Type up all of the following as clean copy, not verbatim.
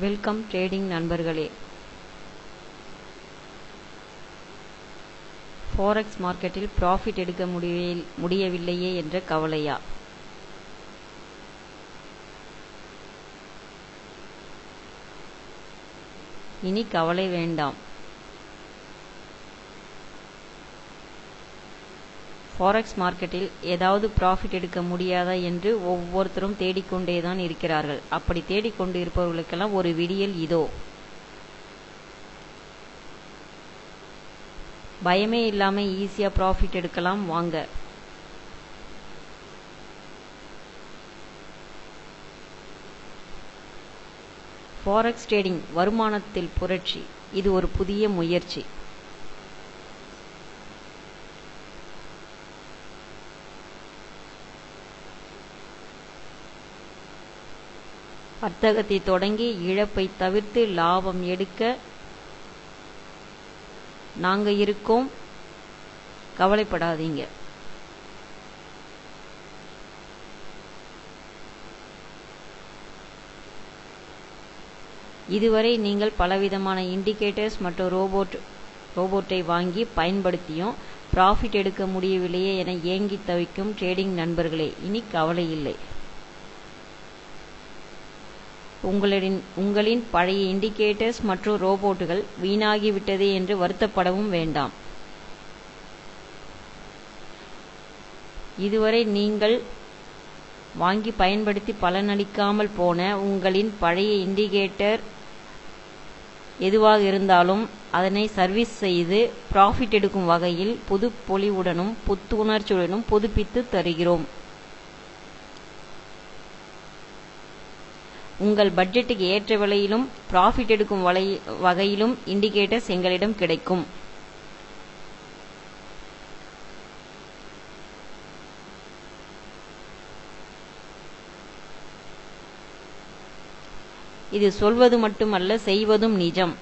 Welcome trading நண்பர்களே. Forex மார்க்கெட்டில் profit எடுக்க முடியவில்லையே என்ற கவலையா? இனி கவலை வேண்டாம். ஃபாரெக்ஸ் மார்க்கெட்டில் ஏதாவது ப்ராஃபிட் எடுக்க முடியாதா என்று ஒவ்வொருத்தரும் தேடிக்கொண்டேதான் இருக்கிறார்கள். அப்படி தேடிக்கொண்டு இருப்பவர்களுக்கெல்லாம் ஒரு விடியல் இதோ. பயமே இல்லாம ஈஸியா ப்ராஃபிட் எடுக்கலாம் வாங்க. ஃபாரெக்ஸ் ட்ரேடிங் வருமானத்தில் புரட்சி. இது ஒரு புதிய முயற்சி. வர்த்தகத்தை தொடங்கி இழப்பை தவிர்த்து லாபம் எடுக்க நாங்க இருக்கோம், கவலைப்படாதீங்க. இதுவரை நீங்கள் பலவிதமான இண்டிகேட்டர்ஸ் மற்றும் ரோபோட்டை வாங்கி பயன்படுத்தியும் ப்ராஃபிட் எடுக்க முடியவில்லையே என ஏங்கி தவிக்கும் ட்ரேடிங் நண்பர்களே, இனி கவலை இல்லை. உங்களின் பழைய இண்டிகேட்டர்ஸ் மற்றும் ரோபோட்டுகள் வீணாகிவிட்டதே என்று வருத்தப்படவும் வேண்டாம். இதுவரை நீங்கள் வாங்கி பயன்படுத்தி பலனளிக்காமல் போன உங்களின் பழைய இண்டிகேட்டர் எதுவாக இருந்தாலும் அதனை சர்வீஸ் செய்து ப்ராஃபிட் எடுக்கும் வகையில் புது பொலிவுடனும் புத்துணர்ச்சியுடனும் புதுப்பித்து தருகிறோம். உங்கள் பட்ஜெட்டுக்கு ஏற்ற விலையிலும் ப்ராஃபிட் எடுக்கும் வகையிலும் இண்டிகேட்டர்ஸ் எங்களிடம் கிடைக்கும். இது சொல்வது மட்டுமல்ல, செய்வதும் நிஜம்.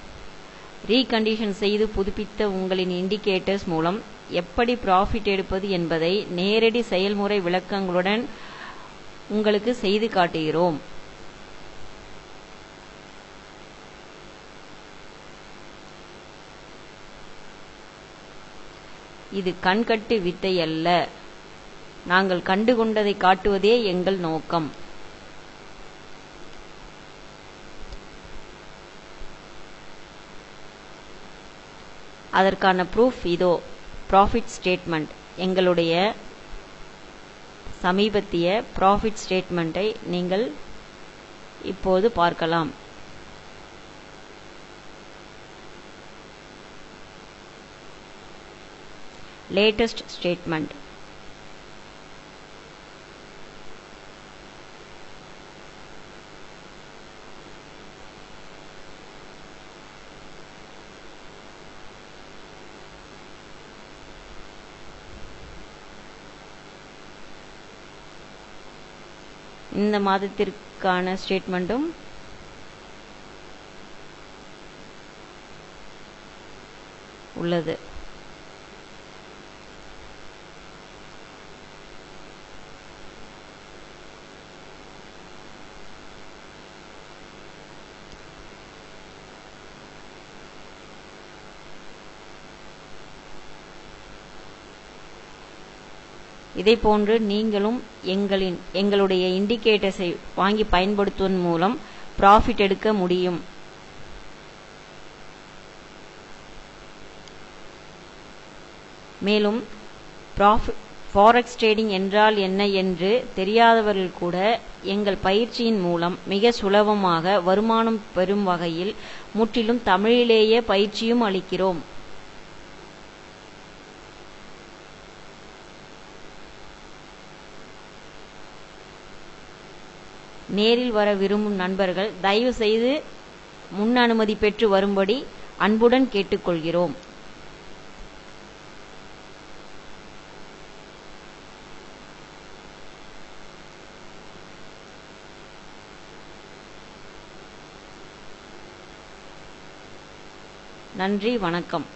ரீகண்டிஷன் செய்து புதுப்பித்த உங்களின் இண்டிகேட்டர்ஸ் மூலம் எப்படி ப்ராஃபிட் எடுப்பது என்பதை நேரடி செயல்முறை விளக்கங்களுடன் உங்களுக்கு செய்து காட்டுகிறோம். இது கண்கட்டு வித்தை அல்ல. நாங்கள் கண்டுகொண்டதை காட்டுவதே எங்கள் நோக்கம். அதற்கான ப்ரூஃப் இதோ. Profit statement. எங்களுடைய சமீபத்திய ப்ராஃபிட் ஸ்டேட்மெண்ட்டை நீங்கள் இப்போது பார்க்கலாம். Latest statement. இந்த மாதத்திற்கான ஸ்டேட்மெண்ட்டும் உள்ளது. இதேபோன்று நீங்களும் எங்களுடைய இண்டிகேட்டர்ஸை வாங்கி பயன்படுத்துவதன் மூலம் ப்ராஃபிட் எடுக்க முடியும். மேலும் ஃபாரெக்ஸ் ட்ரேடிங் என்றால் என்ன என்று தெரியாதவர்கள் கூட எங்கள் பயிற்சியின் மூலம் மிக சுலபமாக வருமானம் பெறும் வகையில் முற்றிலும் தமிழிலேயே பயிற்சியும் அளிக்கிறோம். நேரில் வர விரும்பும் நண்பர்கள் தயவு செய்து முன் அனுமதி பெற்று வரும்படி அன்புடன் கேட்டுக்கொள்கிறோம். நன்றி, வணக்கம்.